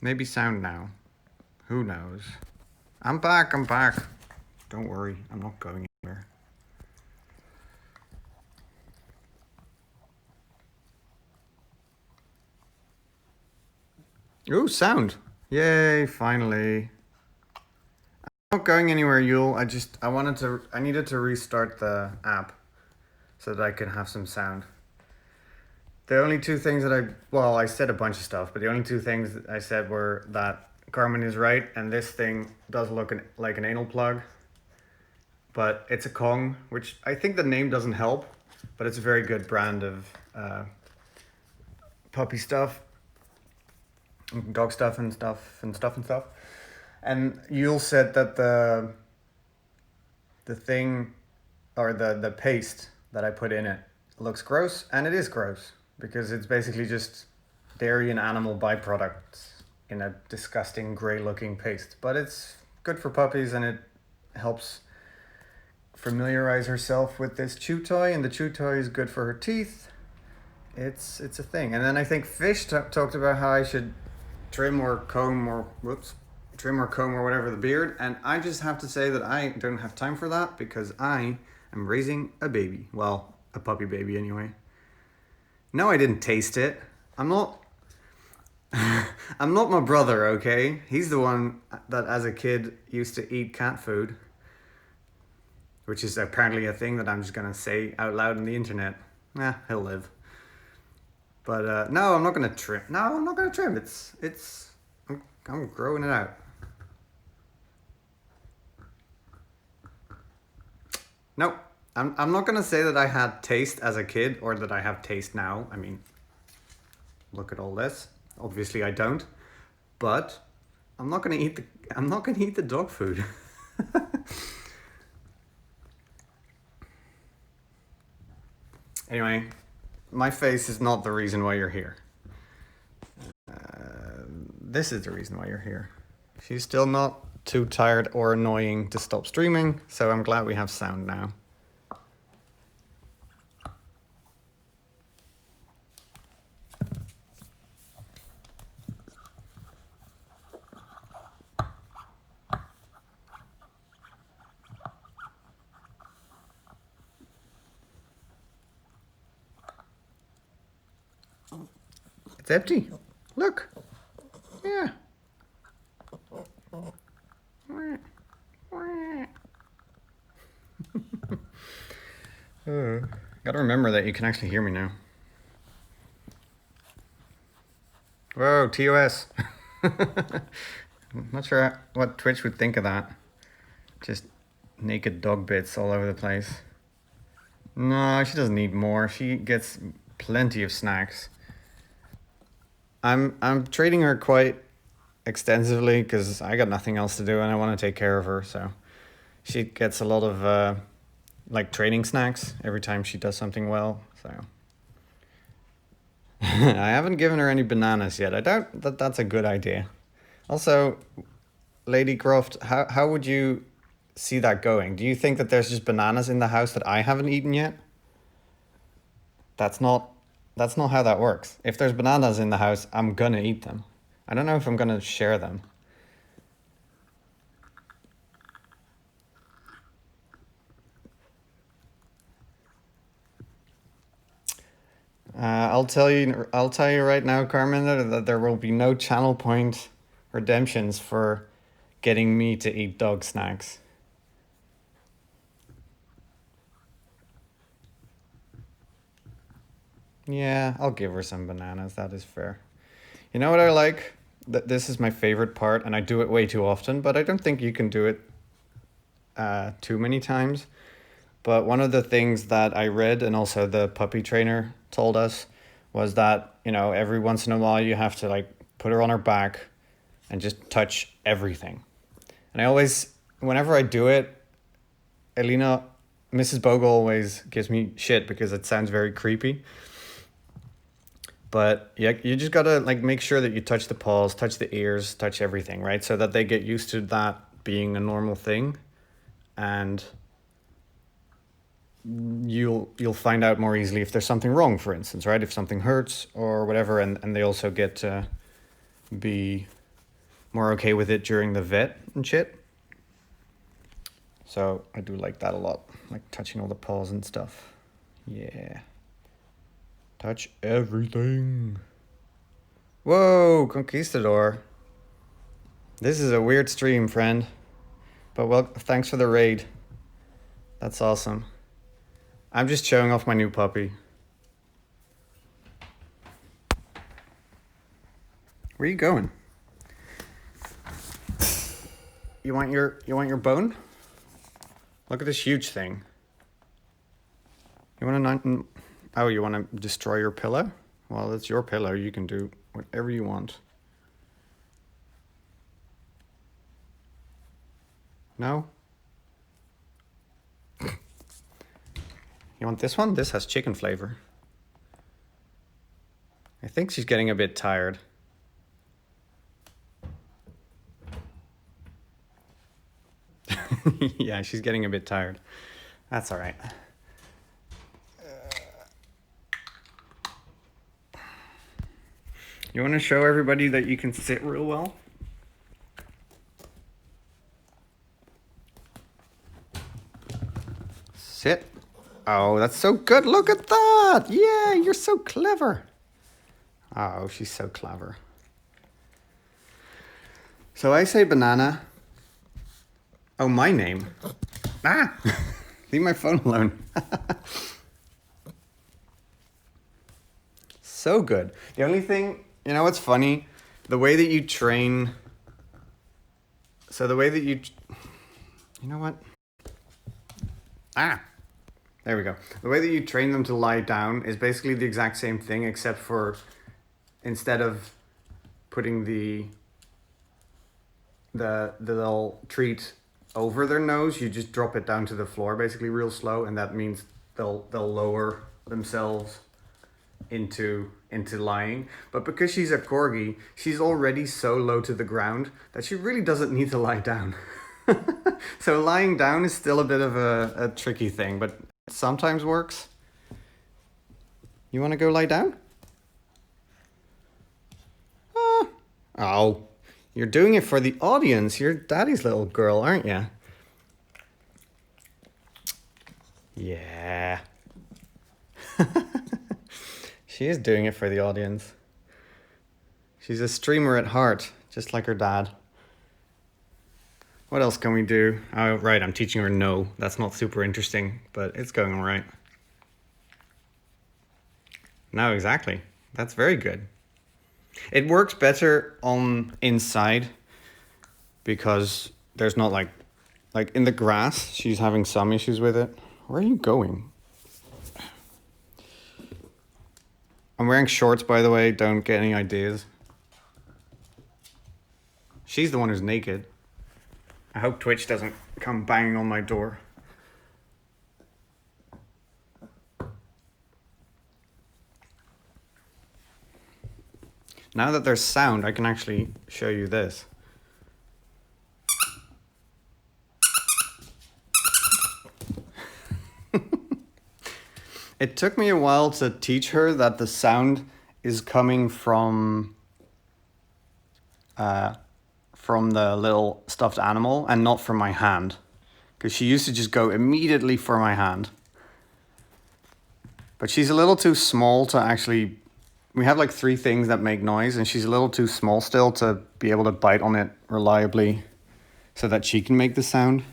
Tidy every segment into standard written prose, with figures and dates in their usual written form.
Maybe sound now. Who knows? I'm back. Don't worry, I'm not going anywhere. Ooh, sound. Yay, finally. I'm not going anywhere, Yule. I needed to restart the app so that I could have some sound. The only two things that I said a bunch of stuff, but the only two things that I said were that Carmen is right, and this thing does look like an anal plug, but it's a Kong, which I think the name doesn't help, but it's a very good brand of puppy stuff, dog stuff and stuff. And Yule said that the thing, or the paste that I put in it looks gross, and it is gross because it's basically just dairy and animal byproducts in a disgusting gray looking paste. But it's good for puppies, and it helps familiarize herself with this chew toy, and the chew toy is good for her teeth. It's a thing. And then I think Fish talked about how I should trim or comb or whatever the beard, and I just have to say that I don't have time for that because I am raising a baby. Well, a puppy baby anyway. No, I didn't taste it. I'm not I'm not my brother, okay? He's the one that as a kid used to eat cat food, which is apparently a thing that I'm just gonna say out loud on the internet. He'll live. But no, I'm not gonna trim. No, I'm not gonna trim. I'm growing it out. Nope. I'm not gonna say that I had taste as a kid or that I have taste now. I mean, look at all this. Obviously I don't. But I'm not gonna eat the dog food. Anyway, my face is not the reason why you're here. This is the reason why you're here. She's still not too tired or annoying to stop streaming, so I'm glad we have sound now. It's empty. Look. Yeah. Gotta remember that you can actually hear me now. Whoa, TOS. I'm not sure what Twitch would think of that. Just naked dog bits all over the place. No, she doesn't need more. She gets plenty of snacks. I'm treating her quite extensively because I got nothing else to do and I want to take care of her. So she gets a lot of like training snacks every time she does something well. So I haven't given her any bananas yet. I doubt that that's a good idea. Also, Lady Croft, how would you see that going? Do you think that there's just bananas in the house that I haven't eaten yet? That's not how that works. If there's bananas in the house, I'm gonna eat them. I don't know if I'm gonna share them. I'll tell you right now, Carmen, that there will be no channel point redemptions for getting me to eat dog snacks. Yeah, I'll give her some bananas. That is fair. You know what I like? This is my favorite part, and I do it way too often, but I don't think you can do it too many times. But one of the things that I read, and also the puppy trainer told us, was that, every once in a while you have to like put her on her back and just touch everything. And I always, whenever I do it, Mrs. Bogle always gives me shit because it sounds very creepy. But yeah, you just gotta like make sure that you touch the paws, touch the ears, touch everything, right? So that they get used to that being a normal thing, and you'll find out more easily if there's something wrong, for instance, right? If something hurts or whatever, and they also get to be more okay with it during the vet and shit. So I do like that a lot, like touching all the paws and stuff. Yeah. Touch everything. Whoa, Conquistador. This is a weird stream, friend. But well, thanks for the raid. That's awesome. I'm just showing off my new puppy. Where are you going? You want your bone? Look at this huge thing. You want to oh, you want to destroy your pillow? Well, it's your pillow. You can do whatever you want. No? You want this one? This has chicken flavor. I think she's getting a bit tired. Yeah, she's getting a bit tired. That's all right. You want to show everybody that you can sit real well? Sit. Oh, that's so good. Look at that. Yeah, you're so clever. Oh, she's so clever. So I say banana. Oh, my name. Ah, leave my phone alone. So good. The only thing, you know what's funny? The way that you train... So the way that you know what? Ah, there we go. The way that you train them to lie down is basically the exact same thing, except for instead of putting the little treat over their nose, you just drop it down to the floor basically real slow, and that means they'll lower themselves into lying. But because she's a corgi, she's already so low to the ground that she really doesn't need to lie down. So lying down is still a bit of a tricky thing, but it sometimes works. You want to go lie down? Oh, you're doing it for the audience. You're daddy's little girl, aren't you? Yeah. She is doing it for the audience. She's a streamer at heart, just like her dad. What else can we do? Oh, right, I'm teaching her no. That's not super interesting, but it's going all right. No, exactly. That's very good. It works better on inside because there's not like in the grass, she's having some issues with it. Where are you going? I'm wearing shorts, by the way. Don't get any ideas. She's the one who's naked. I hope Twitch doesn't come banging on my door. Now that there's sound, I can actually show you this. It took me a while to teach her that the sound is coming from the little stuffed animal and not from my hand. Because she used to just go immediately for my hand. But she's a little too small to actually... We have like 3 things that make noise, and she's a little too small still to be able to bite on it reliably so that she can make the sound.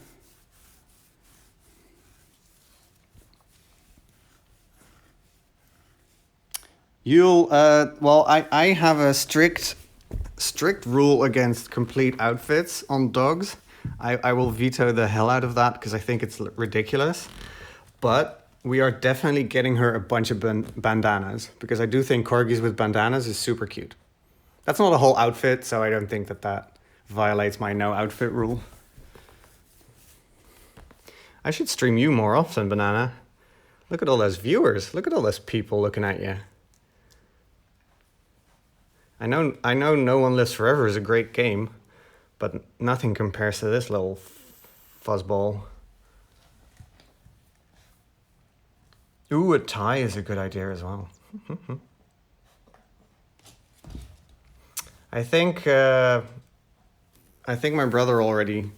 You'll, well, I have a strict rule against complete outfits on dogs. I will veto the hell out of that because I think it's ridiculous. But we are definitely getting her a bunch of bandanas because I do think corgis with bandanas is super cute. That's not a whole outfit, so I don't think that violates my no outfit rule. I should stream you more often, Banana. Look at all those viewers. Look at all those people looking at you. I know No One Lives Forever is a great game, but nothing compares to this little fuzzball. Ooh, a tie is a good idea as well. I think I think my brother already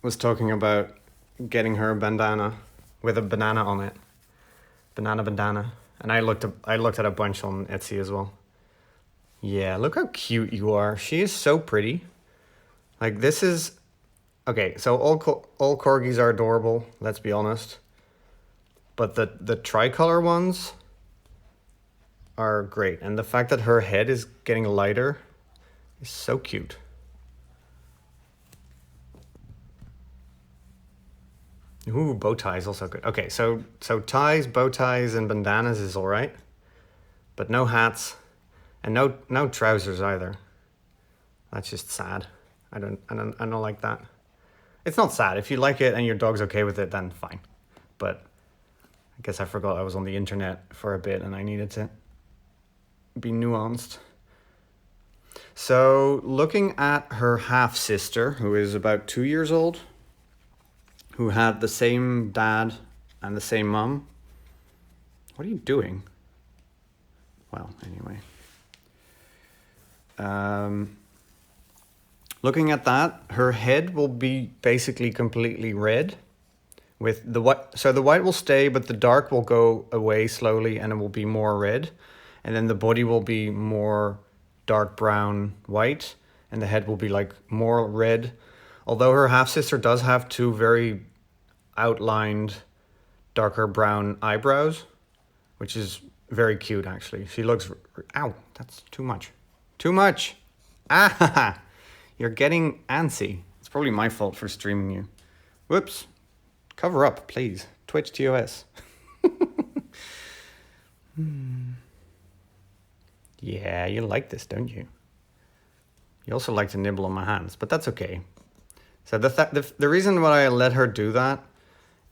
was talking about getting her a bandana with a banana on it. Banana bandana. And I looked at a bunch on Etsy as well. Yeah, look how cute you are. She is so pretty. Like this is okay, so all corgis are adorable, let's be honest. But the tricolor ones are great. And the fact that her head is getting lighter is so cute. Ooh, bow ties also good. Okay, so ties, bow ties, and bandanas is all right, but no hats, and no trousers either. That's just sad. I don't like that. It's not sad. If you like it and your dog's okay with it, then fine. But I guess I forgot I was on the internet for a bit and I needed to be nuanced. So looking at her half sister, who is about 2 years old, who had the same dad and the same mum. What are you doing? Well, anyway. Looking at that, her head will be basically completely red. With the white, so the white will stay, but the dark will go away slowly and it will be more red. And then the body will be more dark brown white, and the head will be like more red. Although her half-sister does have two very outlined darker brown eyebrows, which is very cute actually. She looks... Ow, that's too much. Too much! Ah! You're getting antsy. It's probably my fault for streaming you. Whoops. Cover up, please. Twitch TOS. Yeah, you like this, don't you? You also like to nibble on my hands, but that's okay. So the reason why I let her do that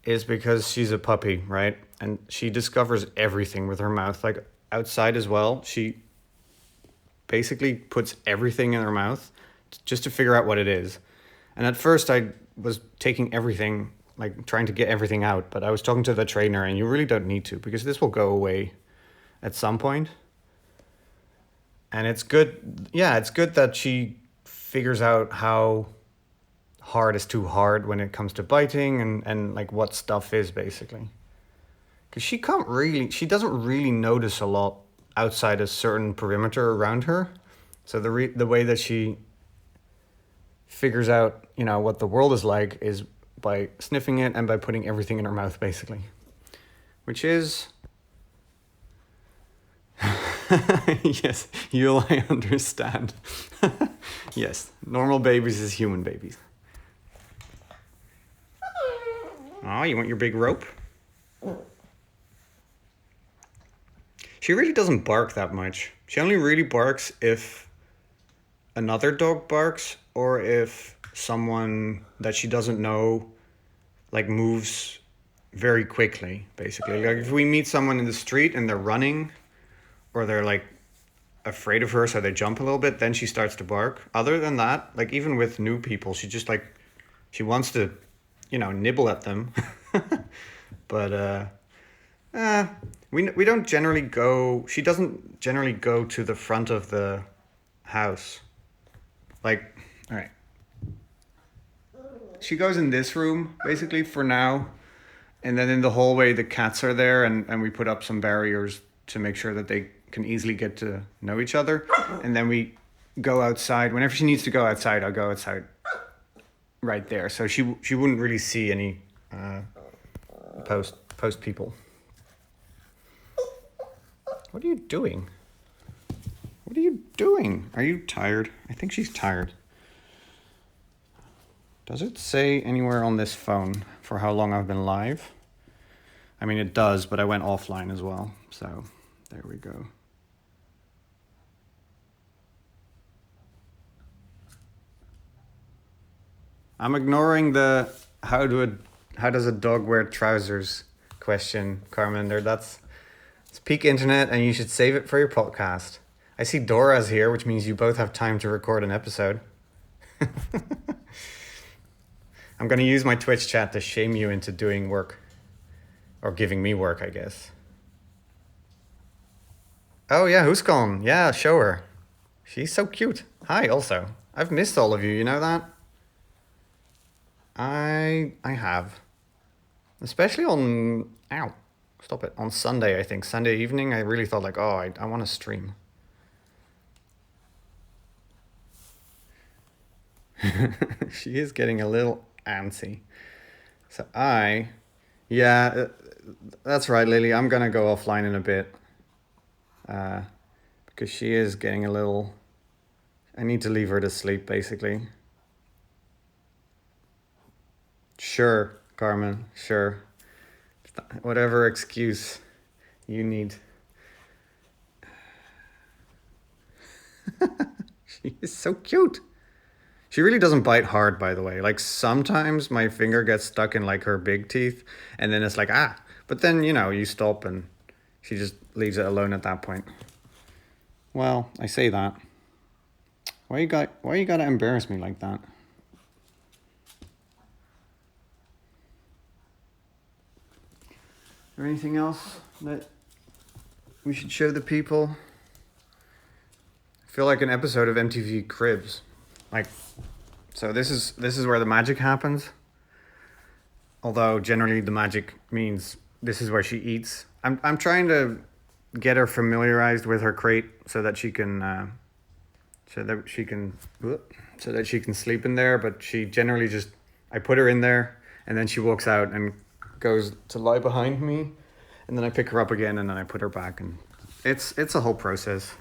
is because she's a puppy, right? And she discovers everything with her mouth. Like outside as well, she basically puts everything in her mouth just to figure out what it is. And at first I was taking everything, like trying to get everything out, but I was talking to the trainer and you really don't need to, because this will go away at some point. And it's good, yeah, it's good that she figures out how hard is too hard when it comes to biting and like what stuff is basically. Because she doesn't really notice a lot outside a certain perimeter around her. So the way that she figures out, you know, what the world is like is by sniffing it and by putting everything in her mouth basically. Which is... Yes, I understand. Yes, normal babies is human babies. Oh, you want your big rope? She really doesn't bark that much. She only really barks if another dog barks or if someone that she doesn't know like moves very quickly, basically. Like if we meet someone in the street and they're running, or they're like afraid of her, so they jump a little bit, then she starts to bark. Other than that, like even with new people, she just like, she wants to, you know, nibble at them. But we don't generally go, she doesn't generally go to the front of the house. Like, all right. She goes in this room, basically, for now. And then in the hallway, the cats are there, and we put up some barriers to make sure that they can easily get to know each other. And then we go outside. Whenever she needs to go outside, I'll go outside right there. So she wouldn't really see any post people. What are you doing? What are you doing? Are you tired? I think she's tired. Does it say anywhere on this phone for how long I've been live? I mean, it does, but I went offline as well. So there we go. I'm ignoring the how does a dog wear trousers question, Carmender. It's peak internet and you should save it for your podcast. I see Dora's here, which means you both have time to record an episode. I'm going to use my Twitch chat to shame you into doing work. Or giving me work, I guess. Oh yeah, who's calling? Yeah, show her. She's so cute. Hi, also. I've missed all of you, you know that? I have. Especially on, ow, stop it, on Sunday, I think. Sunday evening, I really thought like, oh, I want to stream. She is getting a little antsy. So yeah, that's right, Lily. I'm gonna go offline in a bit. Because she is getting a little, I need to leave her to sleep, basically. Sure, Carmen, sure. Whatever excuse you need. She is so cute. She really doesn't bite hard, by the way. Like sometimes my finger gets stuck in like her big teeth, and then it's like, ah. But then, you stop and she just leaves it alone at that point. Well, I say that. Why you gotta embarrass me like that? Is there anything else that we should show the people? I feel like an episode of MTV Cribs. Like, so this is where the magic happens. Although generally the magic means this is where she eats. I'm trying to get her familiarized with her crate so that she can sleep in there. But she generally just, I put her in there and then she walks out and goes to lie behind me, and then I pick her up again and then I put her back, and it's a whole process.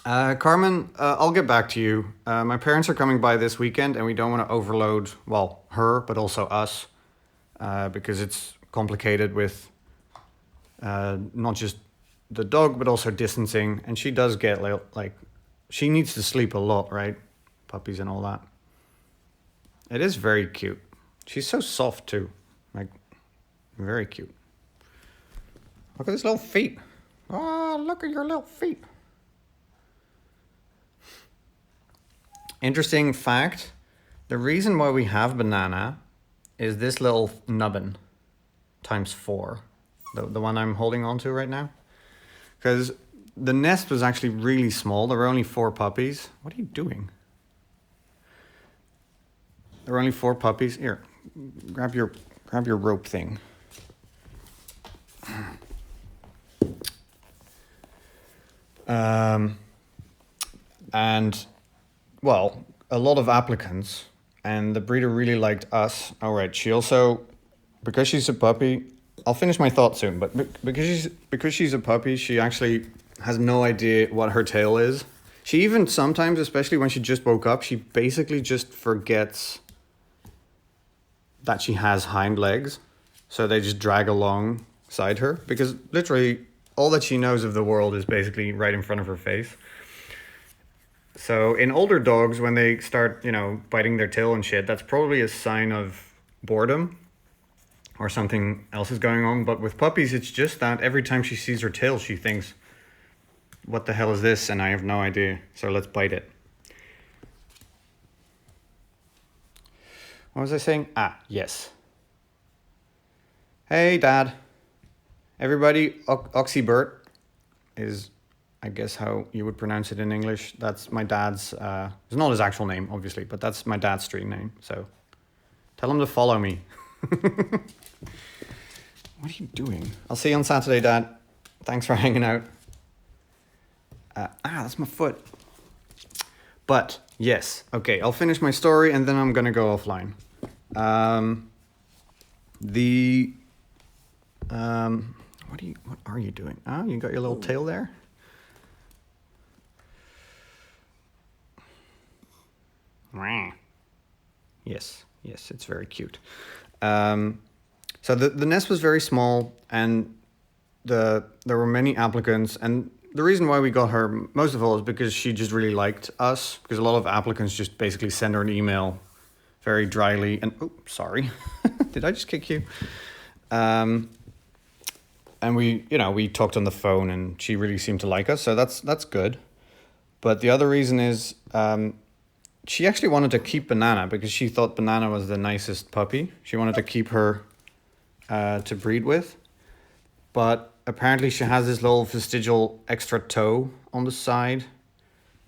Carmen, I'll get back to you. My parents are coming by this weekend, and we don't want to overload, well, her, but also us, because it's complicated with not just the dog, but also distancing. And she does get, like, she needs to sleep a lot, right? Puppies and all that. It is very cute. She's so soft, too. Like, very cute. Look at his little feet. Oh, look at your little feet. Interesting fact, the reason why we have Banana is this little nubbin times 4, the one I'm holding on to right now. Because the nest was actually really small. There were only 4 puppies. What are you doing? There were only 4 puppies. Here, grab your rope thing. And well, a lot of applicants, and the breeder really liked us. All right, she also, because she's a puppy, I'll finish my thought soon, but because she's a puppy, she actually has no idea what her tail is. She even sometimes, especially when she just woke up, she basically just forgets that she has hind legs. So they just drag alongside her, because literally all that she knows of the world is basically right in front of her face. So in older dogs, when they start, biting their tail and shit, that's probably a sign of boredom or something else is going on. But with puppies, it's just that every time she sees her tail, she thinks, what the hell is this? And I have no idea. So let's bite it. What was I saying? Yes. Hey, Dad. Everybody, Oxybert is, I guess, how you would pronounce it in English. That's my dad's, it's not his actual name, obviously, but that's my dad's street name. So tell him to follow me. What are you doing? I'll see you on Saturday, Dad. Thanks for hanging out. That's my foot. But yes, okay, I'll finish my story and then I'm gonna go offline. What are you doing? Oh, you got your little tail there? Yes, it's very cute. So the nest was very small, and there were many applicants, and the reason why we got her most of all is because she just really liked us, because a lot of applicants just basically send her an email very dryly, and sorry, did I just kick you? And we talked on the phone, and she really seemed to like us, so that's good. But the other reason is she actually wanted to keep Banana because she thought Banana was the nicest puppy. She wanted to keep her to breed with. But apparently she has this little vestigial extra toe on the side.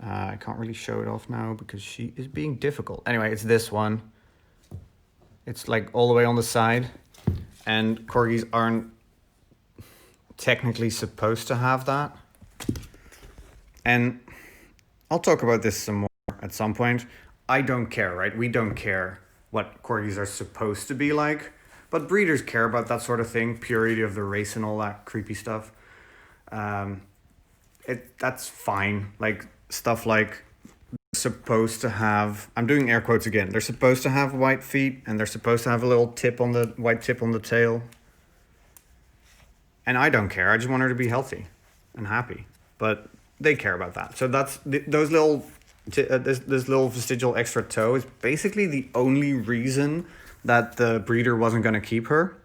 I can't really show it off now because she is being difficult. Anyway, it's this one. It's like all the way on the side, and Corgis aren't technically supposed to have that. And I'll talk about this some more at some point. I don't care, right? We don't care what Corgis are supposed to be like, but breeders care about that sort of thing, purity of the race and all that creepy stuff. That's fine. Like stuff like supposed to have, I'm doing air quotes again, they're supposed to have white feet and they're supposed to have a little tip on the white tip on the tail. And I don't care. I just want her to be healthy and happy. But they care about that. So that's those little this little vestigial extra toe is basically the only reason that the breeder wasn't going to keep her.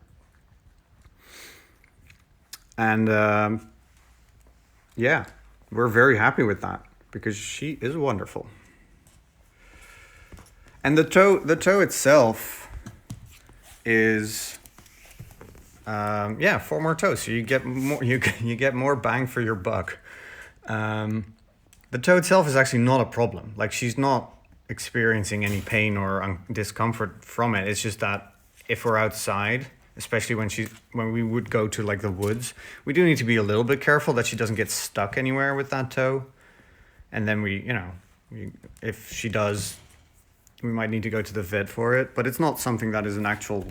And yeah, we're very happy with that because she is wonderful. And the toe itself is 4 more toes, so you get more you get more bang for your buck. The toe itself is actually not a problem. Like she's not experiencing any pain or discomfort from it. It's just that if we're outside, especially when we would go to like the woods, we do need to be a little bit careful that she doesn't get stuck anywhere with that toe. And then if she does, we might need to go to the vet for it. But it's not something that is an actual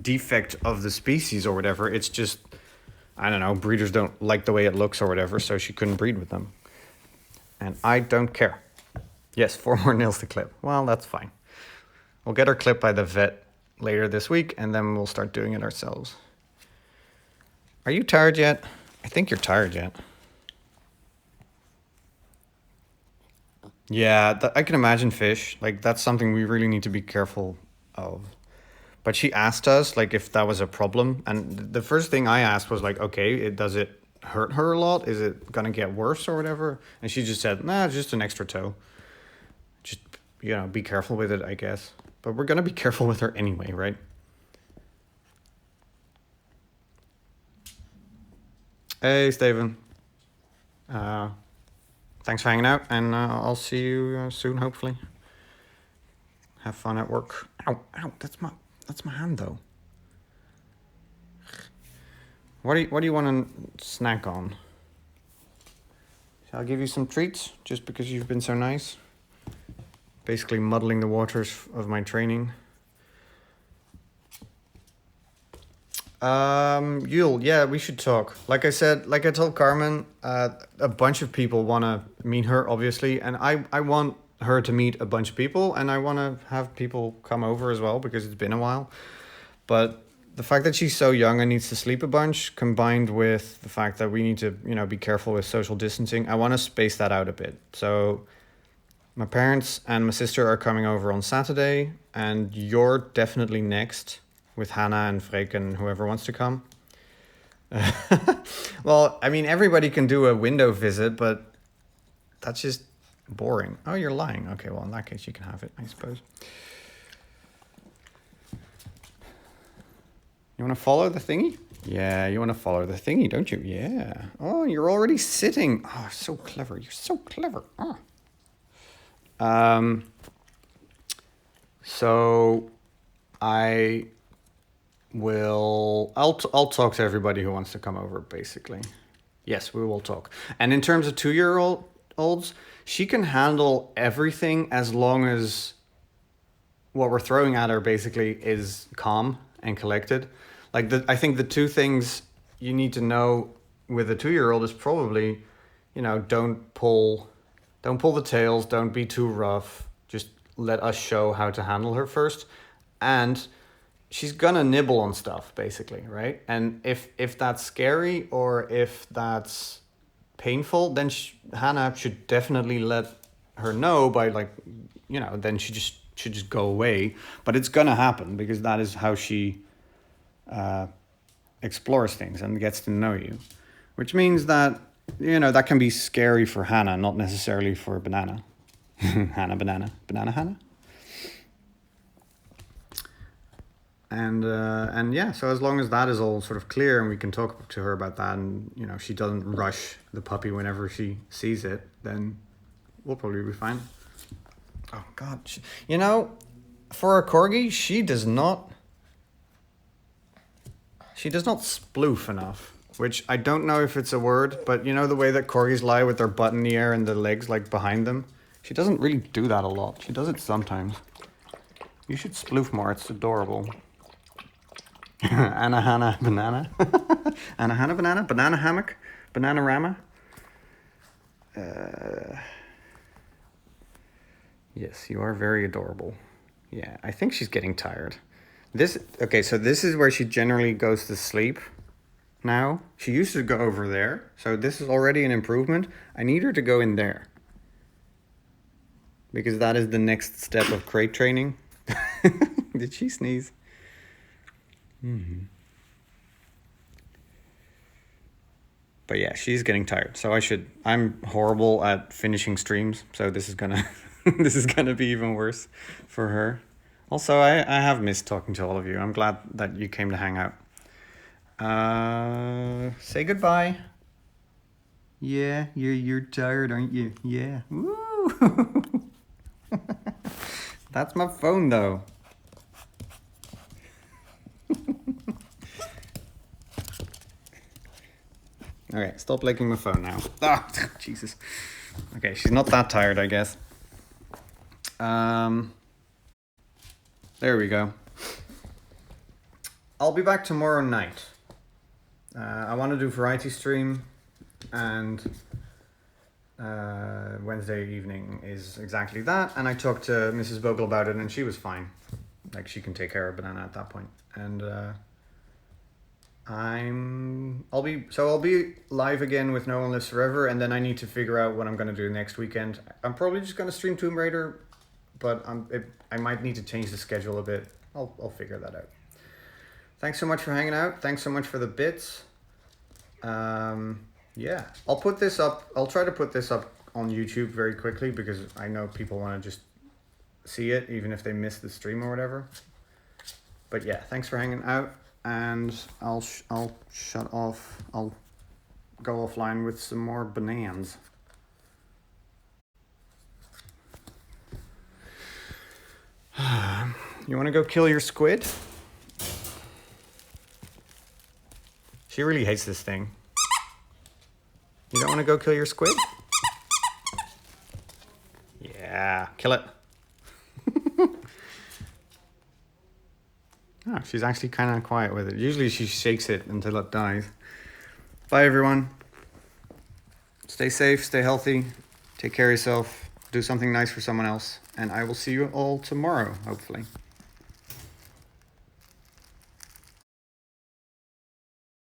defect of the species or whatever. It's just, I don't know, breeders don't like the way it looks or whatever, so she couldn't breed with them. And I don't care. Yes, 4 more nails to clip. Well, that's fine. We'll get her clipped by the vet later this week, and then we'll start doing it ourselves. Are you tired yet? I think you're tired yet. Yeah, I can imagine fish. Like, that's something we really need to be careful of. But she asked us, like, if that was a problem. And the first thing I asked was, like, okay, does it hurt her a lot? Is it going to get worse or whatever? And she just said, nah, just an extra toe. Just, be careful with it, I guess. But we're going to be careful with her anyway, right? Hey, Steven. Thanks for hanging out, and I'll see you soon, hopefully. Have fun at work. Ow, that's my hand, though. What do you want to snack on? Shall I give you some treats, just because you've been so nice? Basically muddling the waters of my training. Yule, yeah, we should talk. Like I said, like I told Carmen, a bunch of people want to meet her, obviously, and I want her to meet a bunch of people, and I want to have people come over as well, because it's been a while. But the fact that she's so young and needs to sleep a bunch, combined with the fact that we need to, be careful with social distancing, I want to space that out a bit. So my parents and my sister are coming over on Saturday, and you're definitely next with Hannah and Freek and whoever wants to come. Well, I mean, everybody can do a window visit, but that's just boring. Oh, you're lying. Okay, well, in that case, you can have it, I suppose. You want to follow the thingy? Yeah, you want to follow the thingy, don't you? Yeah. Oh, you're already sitting. Oh, so clever. You're so clever. Oh. So I'll talk to everybody who wants to come over, basically. Yes, we will talk. And in terms of 2-year-olds, she can handle everything as long as what we're throwing at her basically is calm and collected. Like, I think the two things you need to know with a 2-year-old is probably, don't pull the tails, don't be too rough. Just let us show how to handle her first. And she's gonna nibble on stuff, basically, right? And if that's scary or if that's painful, then Hannah should definitely let her know by, then she should just go away. But it's gonna happen because that is how she explores things and gets to know you, which means that that can be scary for Hannah, not necessarily for Banana. Banana Hannah. And yeah, so as long as that is all sort of clear and we can talk to her about that, and she doesn't rush the puppy whenever she sees it, then we'll probably be fine. Oh God, For a Corgi, she does not sploof enough. Which I don't know if it's a word, but you know the way that Corgis lie with their butt in the air and the legs like behind them? She doesn't really do that a lot. She does it sometimes. You should sploof more, it's adorable. Anna Hannah Banana. Anna Hannah Banana? Banana Hammock? Banana Rama? Yes, you are very adorable. Yeah, I think she's getting tired. Okay, so this is where she generally goes to sleep now. She used to go over there, so this is already an improvement. I need her to go in there, because that is the next step of crate training. Did she sneeze? But yeah, she's getting tired, so I'm horrible at finishing streams, so this is gonna this is gonna be even worse for her. Also, I have missed talking to all of you. I'm glad that you came to hang out. Say goodbye. Yeah, you're tired, aren't you? Yeah. Woo! That's my phone, though. Okay, stop licking my phone now. Ah, Jesus. Okay, she's not that tired, I guess. There we go. I'll be back tomorrow night. I want to do variety stream, and Wednesday evening is exactly that. And I talked to Mrs. Bogle about it, and she was fine. Like, she can take care of Banana at that point. And I'll be live again with No One Lives Forever, and then I need to figure out what I'm gonna do next weekend. I'm probably just gonna stream Tomb Raider, but I might need to change the schedule a bit. I'll figure that out. Thanks so much for hanging out. Thanks so much for the bits. Yeah, I'll put this up. I'll try to put this up on YouTube very quickly, because I know people want to just see it even if they miss the stream or whatever. But yeah, thanks for hanging out, and I'll shut off. I'll go offline with some more bananas. You want to go kill your squid? She really hates this thing. You don't want to go kill your squid? Yeah, kill it. Oh, she's actually kind of quiet with it. Usually she shakes it until it dies. Bye, everyone. Stay safe, stay healthy, take care of yourself, do something nice for someone else, and I will see you all tomorrow, hopefully.